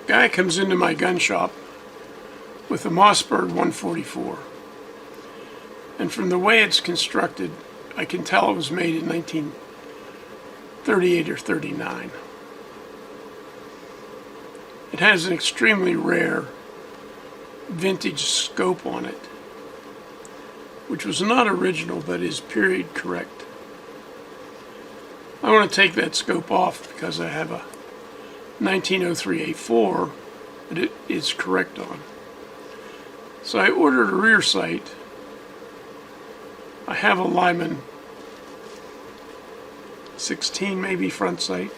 Guy comes into my gun shop with a Mossberg 144. And from the way it's constructed, I can tell it was made in 1938 or 39. It has an extremely rare vintage scope on it, which was not original but is period correct. I want to take that scope off because I have a 1903 A4 that it is correct on. So I ordered a rear sight. I have a Lyman 16 maybe front sight.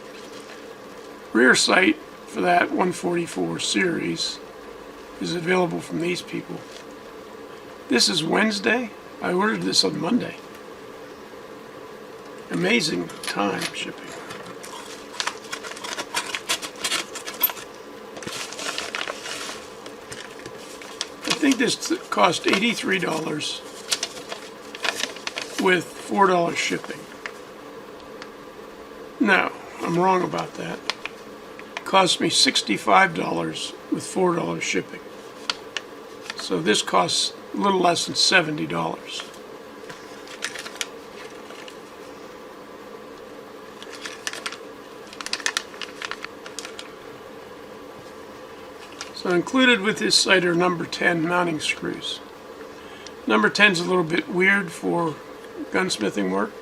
Rear sight for that 144 series is available from these people. This is Wednesday. I ordered this on Monday. Amazing time shipping. I think this cost $83 with $4 shipping. No, I'm wrong about that. It cost me $65 with $4 shipping. So this costs a little less than $70. So included with this sight are number 10 mounting screws. Number 10 is a little bit weird for gunsmithing work,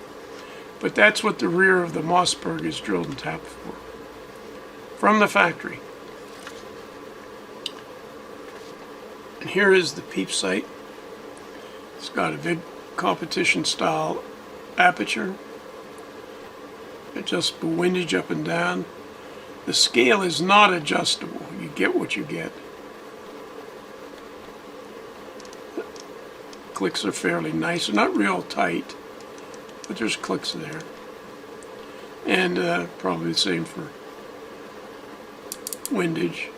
but that's what the rear of the Mossberg is drilled and tapped for. From the factory. And here is the peep sight. It's got a big competition style aperture, adjustable windage up and down. The scale is not adjustable. You get what you get. Clicks are fairly nice. They're not real tight, but there's clicks there. And probably the same for windage.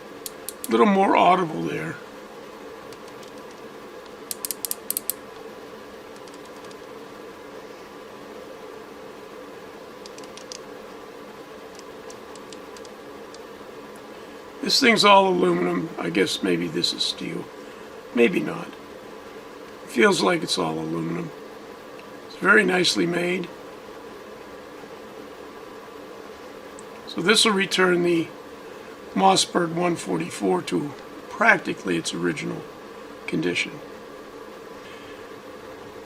A little more audible there. This thing's all aluminum. I guess maybe this is steel. Maybe not. Feels like it's all aluminum. It's very nicely made. So this will return the Mossberg 144 to practically its original condition.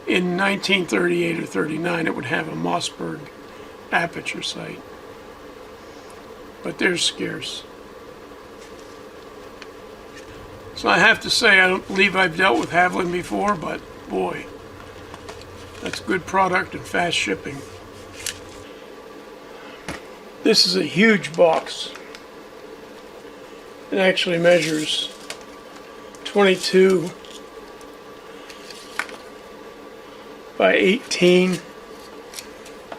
In 1938 or 39, it would have a Mossberg aperture sight. But they're scarce. So I have to say, I don't believe I've dealt with Havalin before, but boy, that's good product and fast shipping. This is a huge box. It actually measures 22 by 18.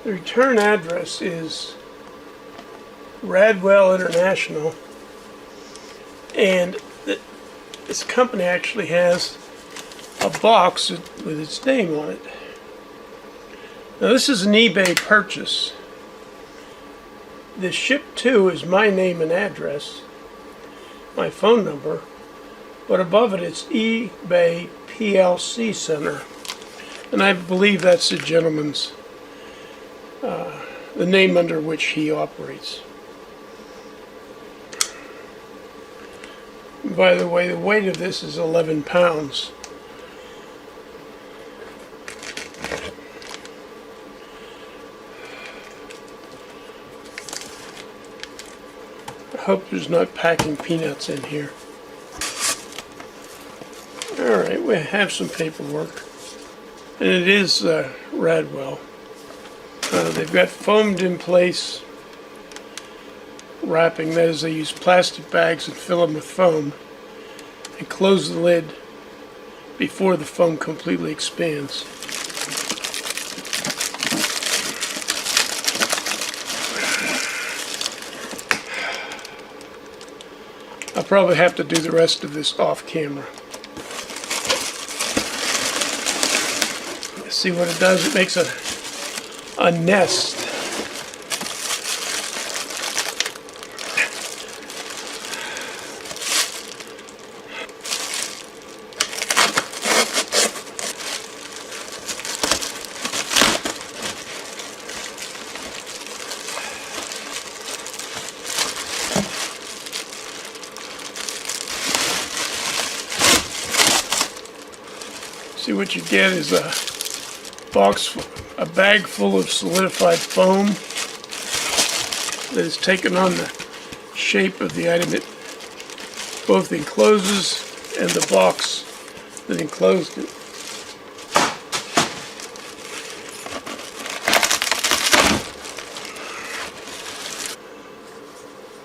The return address is Radwell International, and this company actually has a box with its name on it. Now this is an eBay purchase. The ship to is my name and address, my phone number, but above it it's eBay PLC Center. And I believe that's the gentleman's, the name under which he operates. By the way, the weight of this is 11 pounds. I hope there's not packing peanuts in here. Alright, we have some paperwork. And it is Radwell. They've got foamed in place wrapping. That is, they use plastic bags and fill them with foam and close the lid before the foam completely expands. I'll probably have to do the rest of this off camera. See what it does? It makes a nest. See, what you get is a bag full of solidified foam that is taken on the shape of the item it both encloses and the box that enclosed it.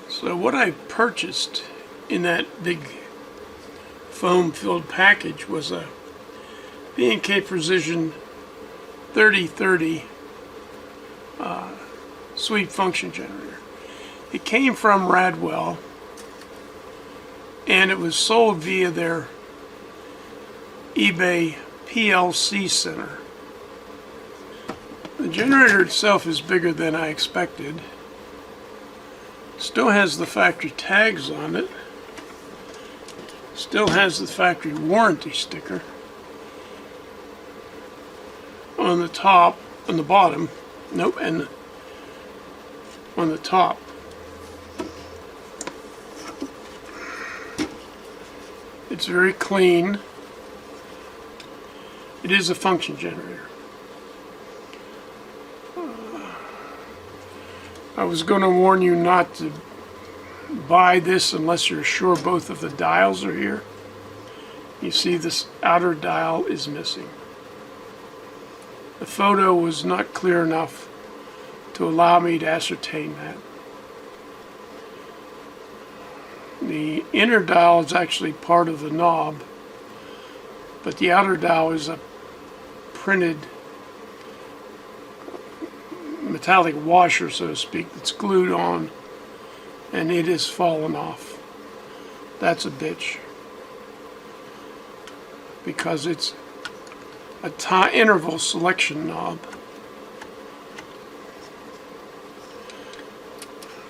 So what I purchased in that big foam-filled package was a B&K Precision 3030 sweep function generator. It came from Radwell, and it was sold via their eBay PLC center. The generator itself is bigger than I expected. Still has the factory tags on it. Still has the factory warranty sticker on the top, on the bottom, nope, and on the top. It's very clean. It is a function generator. I was going to warn you not to buy this unless you're sure both of the dials are here. You see, this outer dial is missing. The photo was not clear enough to allow me to ascertain that. The inner dial is actually part of the knob, but the outer dial is a printed metallic washer, so to speak, that's glued on, and it has fallen off. That's a bitch, because it's a interval selection knob.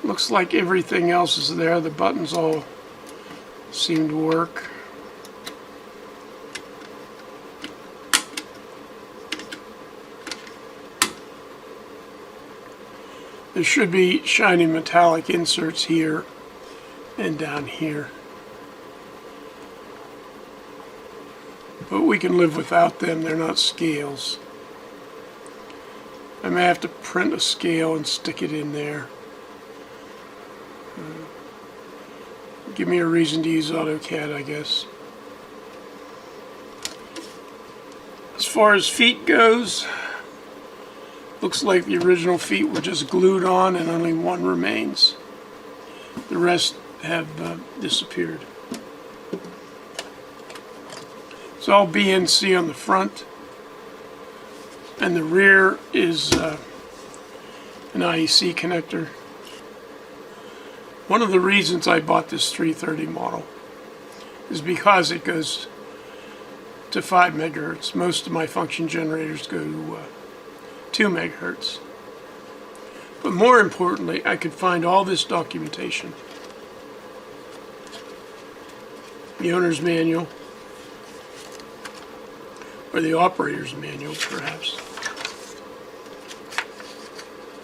Looks like everything else is there. The buttons all seem to work. There should be shiny metallic inserts here and down here, but we can live without them. They're not scales. I may have to print a scale and stick it in there. Give me a reason to use AutoCAD, I guess. As far as feet goes, looks like the original feet were just glued on and only one remains. The rest have disappeared. It's all BNC on the front, and the rear is an IEC connector. One of the reasons I bought this 330 model is because it goes to 5 megahertz. Most of my function generators go to 2 megahertz. But more importantly, I could find all this documentation. The owner's manual, or the operator's manual, perhaps.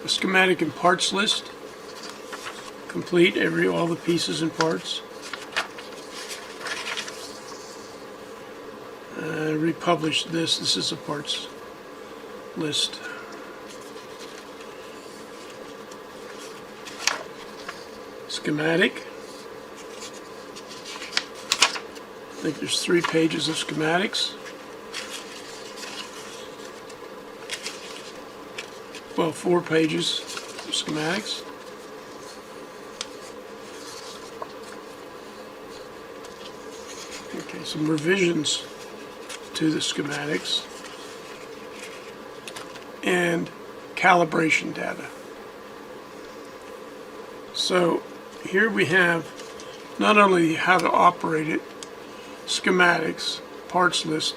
A schematic and parts list, complete, all the pieces and parts. Republished this. This is a parts list. Schematic. I think there's 3 pages of schematics. Well, 4 pages of schematics. Okay, some revisions to the schematics and calibration data. So here we have not only how to operate it, schematics, parts list,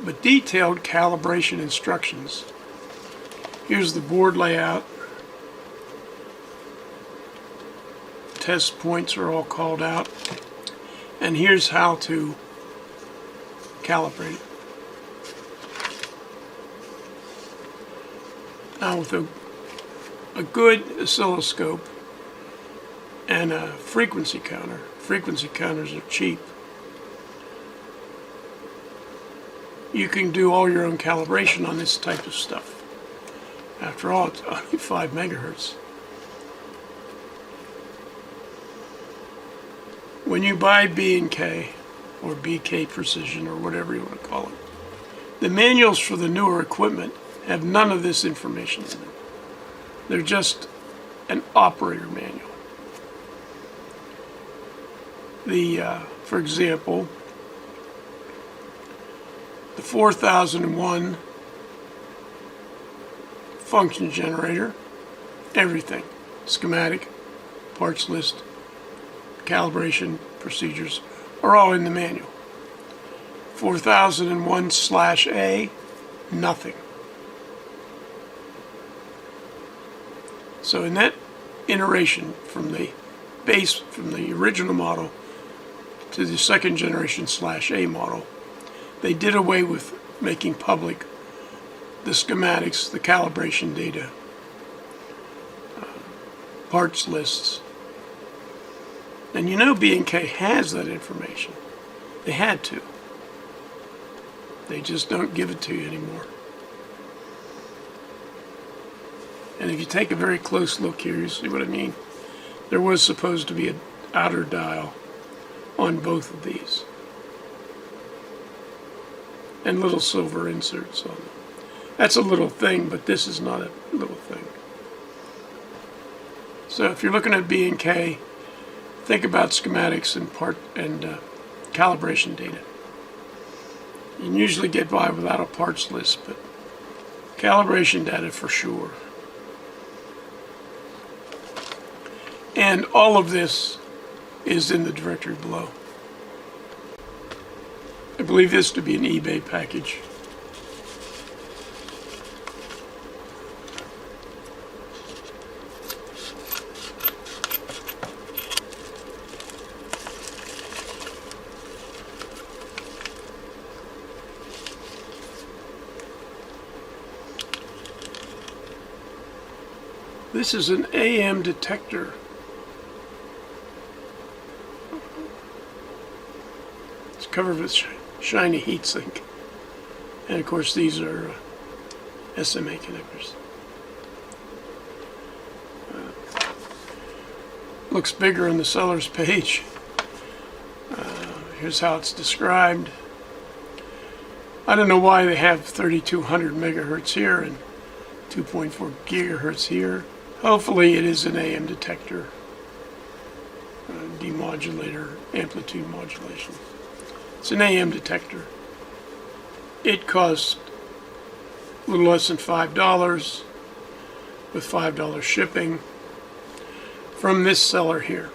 but detailed calibration instructions. Here's the board layout. Test points are all called out. And here's how to calibrate it. Now with a good oscilloscope and a frequency counter. Frequency counters are cheap. you can do all your own calibration on this type of stuff. After all, it's only 5 megahertz. When you buy B&K or BK Precision or whatever you want to call it, the manuals for the newer equipment have none of this information in them. They're just an operator manual. For example, the 4001 function generator, everything, schematic, parts list, calibration procedures are all in the manual. 4001/A, nothing. So in that iteration from the original model to the second generation /A model, they did away with making public the schematics, the calibration data, parts lists. And you know B&K has that information. They had to. They just don't give it to you anymore. And if you take a very close look here, you see what I mean? There was supposed to be an outer dial on both of these. And little silver inserts on them. That's a little thing, but this is not a little thing. So if you're looking at B&K, think about schematics and calibration data. You can usually get by without a parts list, but calibration data for sure. And all of this is in the directory below. I believe this to be an eBay package. This is an AM detector. It's covered with shiny heatsink. And of course these are SMA connectors. Looks bigger on the seller's page. Here's how it's described. I don't know why they have 3200 megahertz here and 2.4 gigahertz here. Hopefully it is an AM detector, demodulator, amplitude modulation. It's an AM detector. It costs a little less than $5 with $5 shipping from this seller here.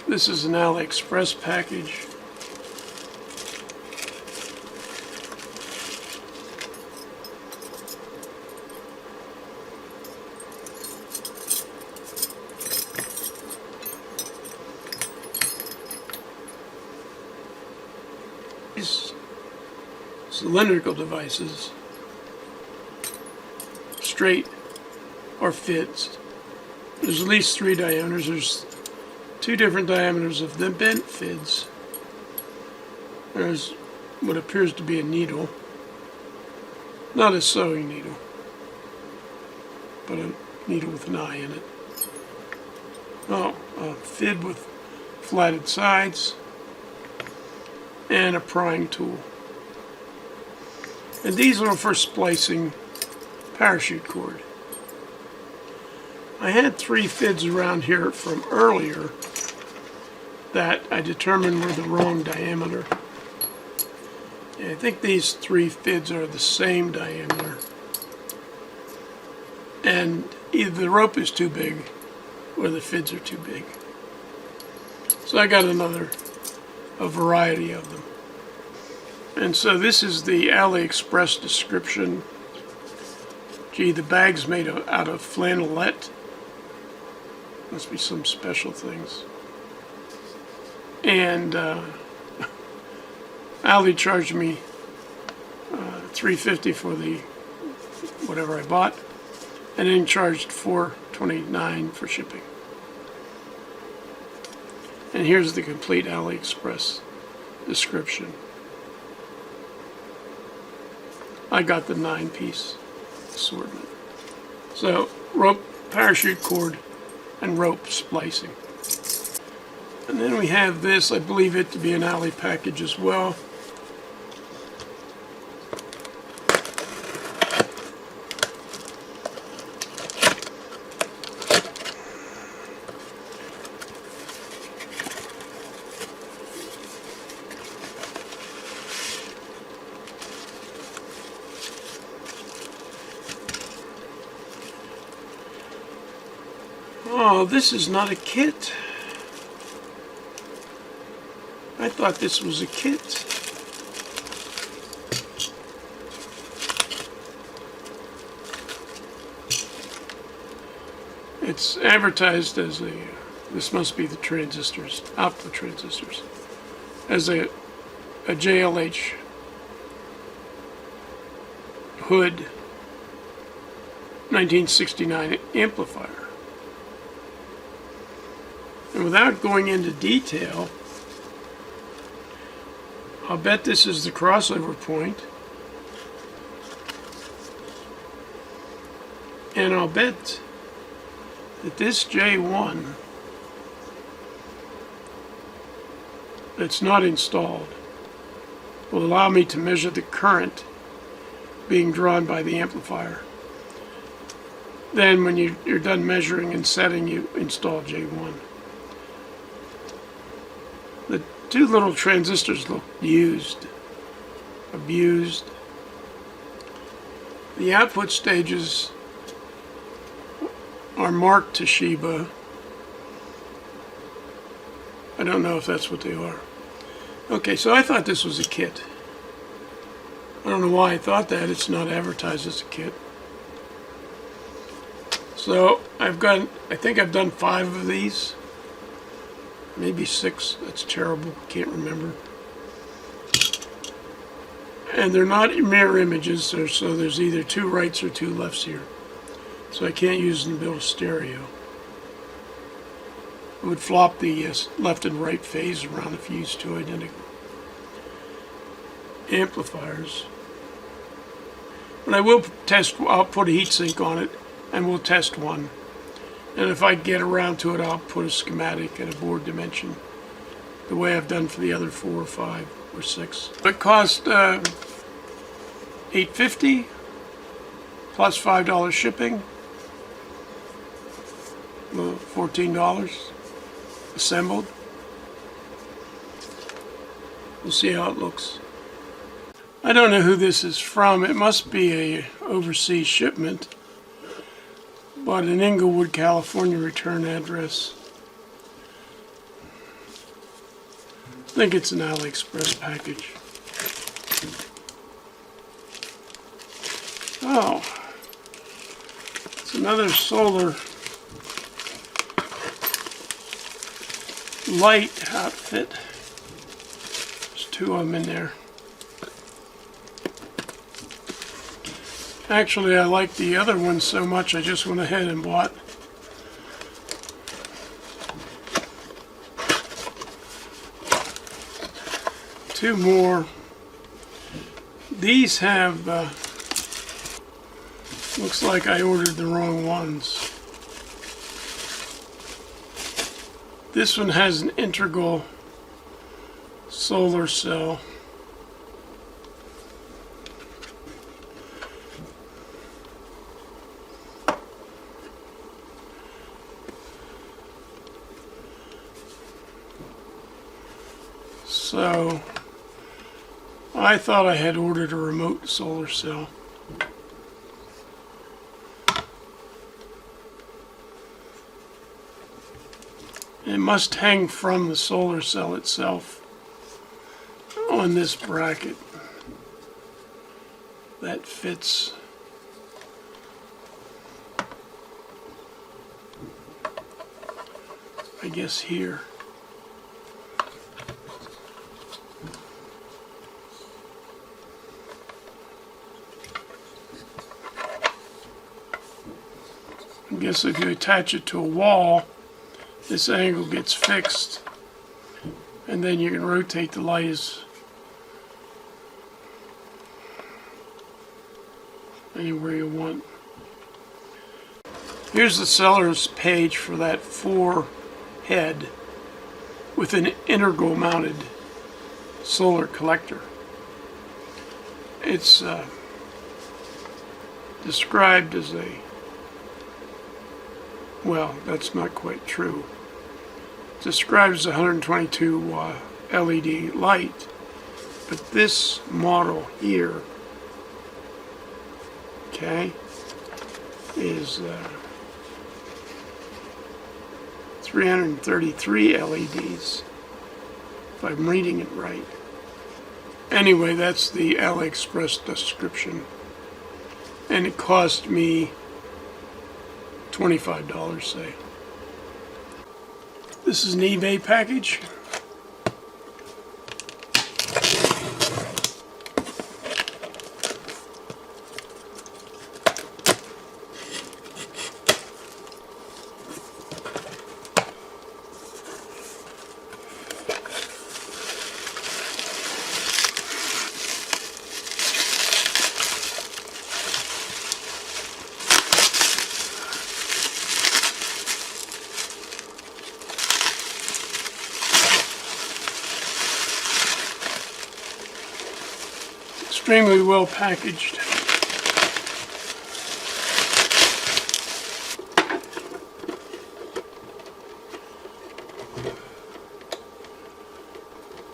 This is an AliExpress package. Cylindrical devices, straight or fits. There's at least 3 diameters. There's 2 different diameters of the bent fids. There's what appears to be a needle, not a sewing needle, but a needle with an eye in it. Oh, a fid with flatted sides and a prying tool. And these are for splicing parachute cord. I had 3 fids around here from earlier that I determined were the wrong diameter. And I think these 3 fids are the same diameter. And either the rope is too big or the fids are too big. So I got a variety of them. And so this is the AliExpress description. Gee, the bag's made out of flannelette. Must be some special things. And Ali charged me $3.50 for the whatever I bought, and then charged $4.29 for shipping. And here's the complete AliExpress description. I got the 9-piece assortment. So, rope, parachute cord, and rope splicing. And then we have this, I believe it to be an Ali package as well. Oh, this is not a kit. I thought this was a kit. It's advertised as a, this must be the transistors, output transistors, as a JLH Hood 1969 amplifier. And without going into detail, I'll bet this is the crossover point. And I'll bet that this J1 that's not installed will allow me to measure the current being drawn by the amplifier. Then when you're done measuring and setting, you install J1. The two little transistors look used, abused. The output stages are marked Toshiba. I don't know if that's what they are. Okay, so I thought this was a kit. I don't know why I thought that. It's not advertised as a kit. So I think I've done 5 of these. Maybe 6. That's terrible. Can't remember. And they're not mirror images, so there's either 2 rights or 2 lefts here. So I can't use them to build a stereo. It would flop the left and right phase around if you used 2 identical amplifiers. But I will test, I'll put a heatsink on it and we'll test one. And if I get around to it, I'll put a schematic and a board dimension, the way I've done for the other 4 or 5 or 6. It cost $8.50 plus $5 shipping, $14 assembled. We'll see how it looks. I don't know who this is from. It must be a overseas shipment. But an Inglewood, California return address. I think it's an AliExpress package. Oh, it's another solar light outfit. There's 2 of them in there. Actually, I like the other one so much I just went ahead and bought two more. These have, looks like I ordered the wrong ones. This one has an integral solar cell. So I thought I had ordered a remote solar cell. It must hang from the solar cell itself on this bracket that fits. I guess here. I guess if you attach it to a wall, this angle gets fixed and then you can rotate the light anywhere you want. Here's the seller's page for that 4 head with an integral mounted solar collector. It's described as a, well, that's not quite true. It's described as a 122 watt LED light, but this model here, okay, is 333 LEDs, if I'm reading it right. Anyway, that's the AliExpress description, and it cost me $25, say. This is an eBay package. Extremely well packaged.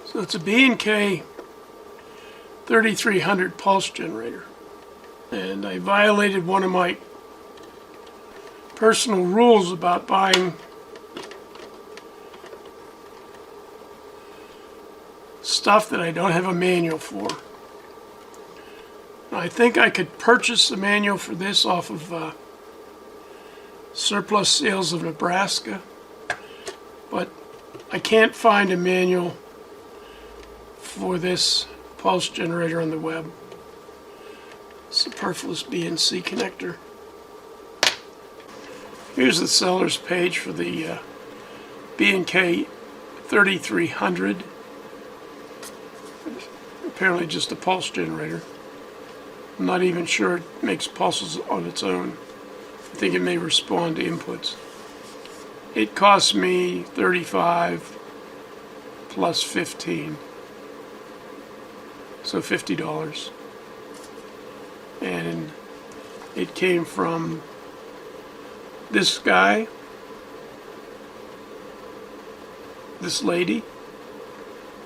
So it's a B&K 3300 pulse generator. And I violated one of my personal rules about buying stuff that I don't have a manual for. I think I could purchase the manual for this off of Surplus Sales of Nebraska, but I can't find a manual for this pulse generator on the web. Superfluous BNC connector. Here's the seller's page for the B&K 3300. Apparently just a pulse generator. I'm not even sure it makes pulses on its own. I think it may respond to inputs. It cost me $35 plus $15, so $50. And it came from this guy, this lady,